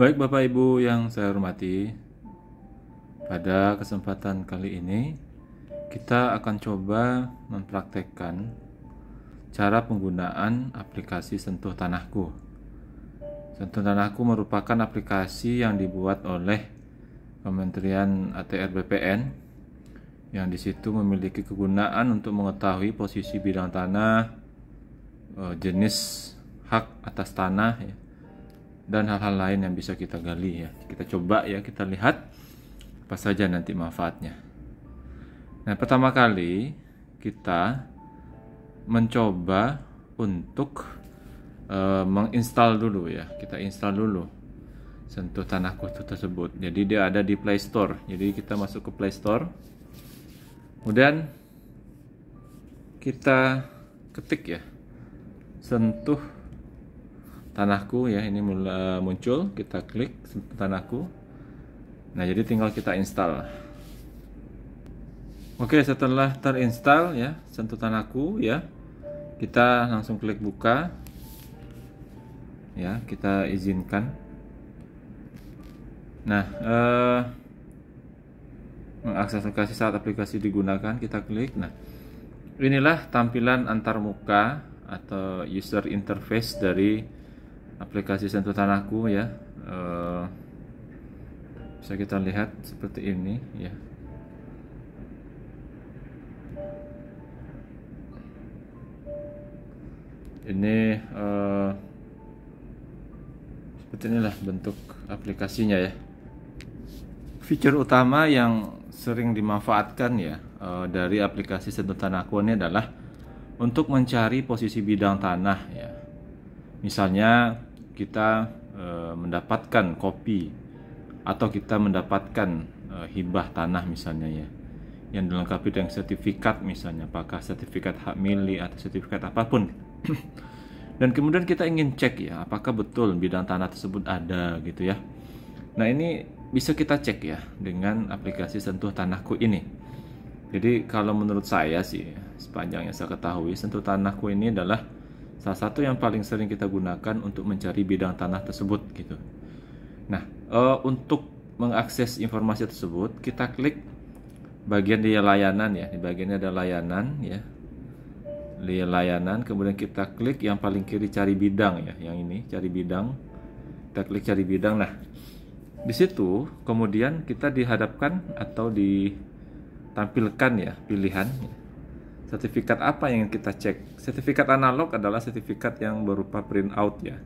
Baik Bapak Ibu yang saya hormati, pada kesempatan kali ini kita akan coba mempraktekkan cara penggunaan aplikasi Sentuh Tanahku. Sentuh Tanahku merupakan aplikasi yang dibuat oleh Kementerian ATR BPN yang disitu memiliki kegunaan untuk mengetahui posisi bidang tanah, jenis hak atas tanah, ya, dan hal-hal lain yang bisa kita gali ya. Kita coba ya, kita lihat apa saja nanti manfaatnya. Nah, pertama kali kita mencoba untuk menginstal dulu ya. Kita install dulu Sentuh Tanahku tersebut. Jadi dia ada di Play Store. Jadi kita masuk ke Play Store. Kemudian kita ketik ya, Sentuh Tanahku ya, ini muncul, kita klik Sentuh Tanahku. Nah, jadi tinggal kita install. Oke, setelah terinstall ya Sentuh Tanahku ya, kita langsung klik buka ya, kita izinkan. Nah, mengakses aplikasi saat aplikasi digunakan, kita klik. Nah, inilah tampilan antarmuka atau user interface dari aplikasi Sentuh Tanahku ya. Bisa kita lihat seperti ini ya. Ini seperti inilah bentuk aplikasinya ya. Fitur utama yang sering dimanfaatkan ya dari aplikasi Sentuh Tanahku ini adalah untuk mencari posisi bidang tanah ya. Misalnya kita mendapatkan kopi atau kita mendapatkan hibah tanah misalnya ya, yang dilengkapi dengan sertifikat misalnya, apakah sertifikat hak milik atau sertifikat apapun. Dan kemudian kita ingin cek ya, apakah betul bidang tanah tersebut ada gitu ya. Nah, ini bisa kita cek ya dengan aplikasi Sentuh Tanahku ini. Jadi kalau menurut saya sih, sepanjang yang saya ketahui, Sentuh Tanahku ini adalah salah satu yang paling sering kita gunakan untuk mencari bidang tanah tersebut gitu. Nah, untuk mengakses informasi tersebut, kita klik bagian di layanan ya. Di bagiannya ada layanan ya. Di layanan, kemudian kita klik yang paling kiri cari bidang ya, yang ini cari bidang. Kita klik cari bidang. Nah, di situ kemudian kita dihadapkan atau ditampilkan ya pilihan sertifikat apa yang kita cek. Sertifikat analog adalah sertifikat yang berupa print out ya,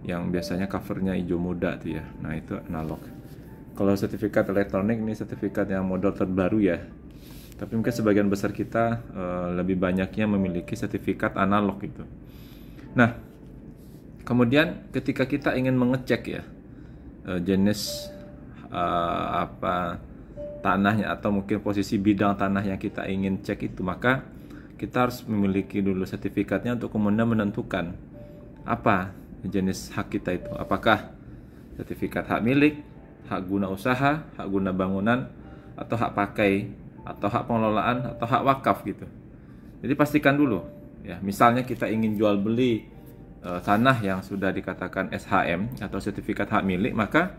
yang biasanya covernya hijau muda tuh ya. Nah, itu analog. Kalau sertifikat elektronik ini sertifikat yang model terbaru ya. Tapi mungkin sebagian besar kita lebih banyaknya memiliki sertifikat analog gitu. Nah, kemudian ketika kita ingin mengecek ya jenis apa tanahnya atau mungkin posisi bidang tanah yang kita ingin cek itu, maka kita harus memiliki dulu sertifikatnya untuk kemudian menentukan apa jenis hak kita itu. Apakah sertifikat hak milik, hak guna usaha, hak guna bangunan, atau hak pakai, atau hak pengelolaan, atau hak wakaf gitu. Jadi pastikan dulu ya. Misalnya kita ingin jual beli tanah yang sudah dikatakan SHM atau sertifikat hak milik, maka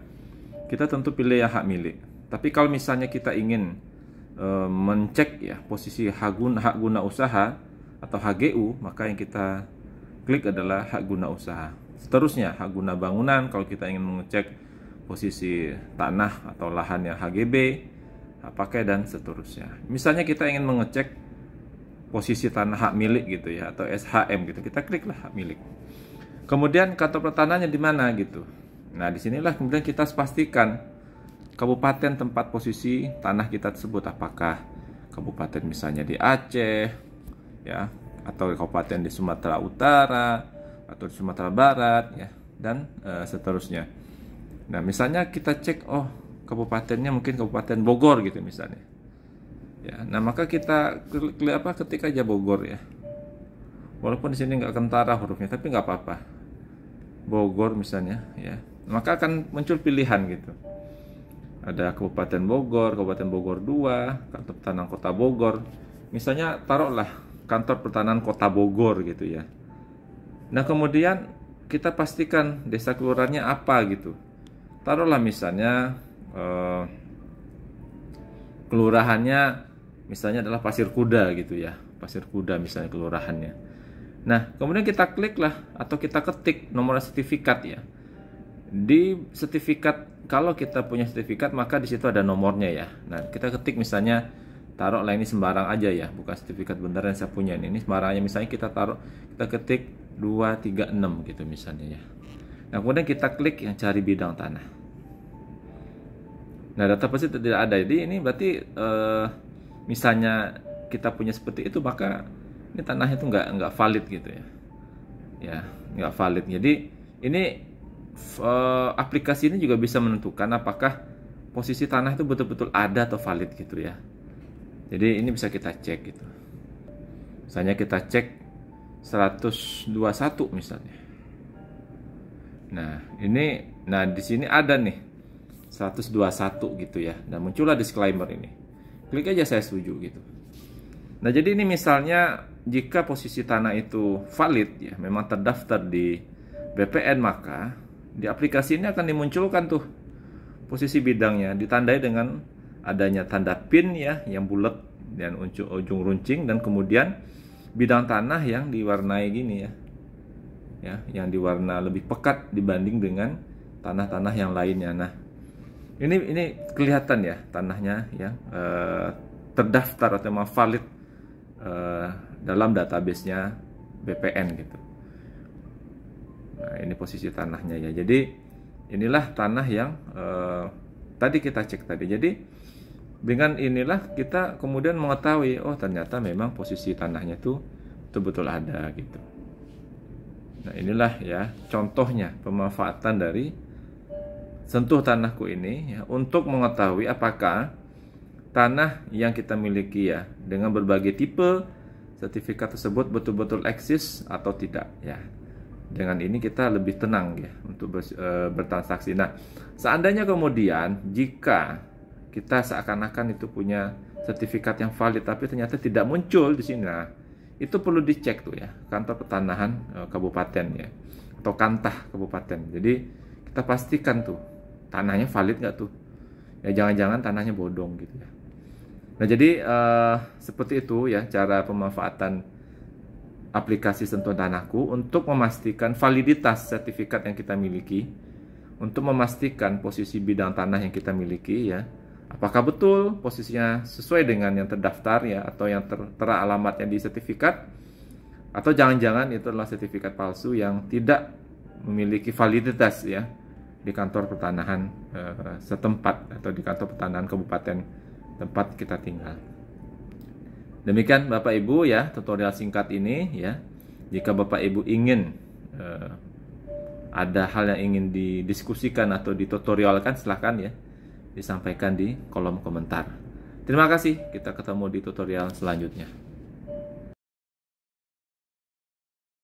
kita tentu pilih yang hak milik. Tapi kalau misalnya kita ingin mencek ya posisi hak guna usaha atau HGU, maka yang kita klik adalah hak guna usaha. Seterusnya hak guna bangunan kalau kita ingin mengecek posisi tanah atau lahan yang HGB, hak pakai, dan seterusnya. Misalnya kita ingin mengecek posisi tanah hak milik gitu ya, atau SHM gitu, kita kliklah hak milik. Kemudian kantor pertanahannya di mana gitu. Nah, disinilah kemudian kita pastikan kabupaten tempat posisi tanah kita tersebut, apakah kabupaten misalnya di Aceh ya, atau kabupaten di Sumatera Utara atau di Sumatera Barat ya, dan seterusnya. Nah, misalnya kita cek, oh kabupatennya mungkin Kabupaten Bogor gitu misalnya ya. Nah, maka kita ketik aja Bogor ya, walaupun di sini nggak kentara hurufnya, tapi nggak apa-apa, Bogor misalnya ya. Maka akan muncul pilihan gitu, ada Kabupaten Bogor, Kabupaten Bogor 2, Kantor Pertanahan Kota Bogor misalnya, taruhlah Kantor Pertanahan Kota Bogor gitu ya. Nah, kemudian kita pastikan desa kelurahannya apa gitu. taruhlah misalnya kelurahannya misalnya adalah Pasir Kuda gitu ya, Pasir Kuda misalnya kelurahannya. Nah, kemudian kita klik lah atau kita ketik nomor sertifikat ya. Di sertifikat, kalau kita punya sertifikat maka di situ ada nomornya ya. Nah, kita ketik misalnya, taruhlah ini sembarang aja ya, bukan sertifikat beneran yang saya punya ini sembarang aja. Misalnya kita taruh, kita ketik 236 gitu misalnya ya. Nah, kemudian kita klik yang cari bidang tanah. Nah, data pasti tidak ada. Jadi ini berarti misalnya kita punya seperti itu, maka ini tanahnya itu nggak valid gitu ya. Ya, nggak valid. Jadi ini aplikasi ini juga bisa menentukan apakah posisi tanah itu betul-betul ada atau valid gitu ya. Jadi ini bisa kita cek gitu. Misalnya kita cek 121 misalnya. Nah, di sini ada nih 121 gitu ya. Dan muncullah disclaimer ini. Klik aja saya setuju gitu. Nah, jadi ini misalnya jika posisi tanah itu valid ya, memang terdaftar di BPN, maka di aplikasi ini akan dimunculkan tuh posisi bidangnya, ditandai dengan adanya tanda pin ya yang bulat dan ujung runcing, dan kemudian bidang tanah yang diwarnai gini ya. Ya, yang diwarna lebih pekat dibanding dengan tanah-tanah yang lainnya. Nah, ini kelihatan ya tanahnya ya terdaftar atau memang valid dalam database-nya BPN gitu. Nah, ini posisi tanahnya ya. Jadi inilah tanah yang tadi kita cek tadi. Jadi dengan inilah kita kemudian mengetahui, oh ternyata memang posisi tanahnya itu betul-betul ada gitu. Nah, inilah ya contohnya pemanfaatan dari Sentuh Tanahku ini ya, untuk mengetahui apakah tanah yang kita miliki ya dengan berbagai tipe sertifikat tersebut betul-betul eksis atau tidak ya. Dengan ini kita lebih tenang ya untuk bertransaksi. Nah, seandainya kemudian jika kita seakan-akan itu punya sertifikat yang valid tapi ternyata tidak muncul di sini, nah, itu perlu dicek tuh ya kantor pertanahan kabupaten ya atau kantah kabupaten. Jadi kita pastikan tuh tanahnya valid nggak tuh ya, jangan-jangan tanahnya bodong gitu ya. Nah, jadi seperti itu ya cara pemanfaatan aplikasi Sentuh Tanahku untuk memastikan validitas sertifikat yang kita miliki, untuk memastikan posisi bidang tanah yang kita miliki ya, apakah betul posisinya sesuai dengan yang terdaftar ya, atau yang tertera alamatnya di sertifikat, atau jangan-jangan itu adalah sertifikat palsu yang tidak memiliki validitas ya di kantor pertanahan setempat atau di kantor pertanahan kabupaten tempat kita tinggal. Demikian Bapak Ibu ya tutorial singkat ini ya. Jika Bapak Ibu ingin ada hal yang ingin didiskusikan atau ditutorialkan, silahkan ya disampaikan di kolom komentar. Terima kasih, kita ketemu di tutorial selanjutnya.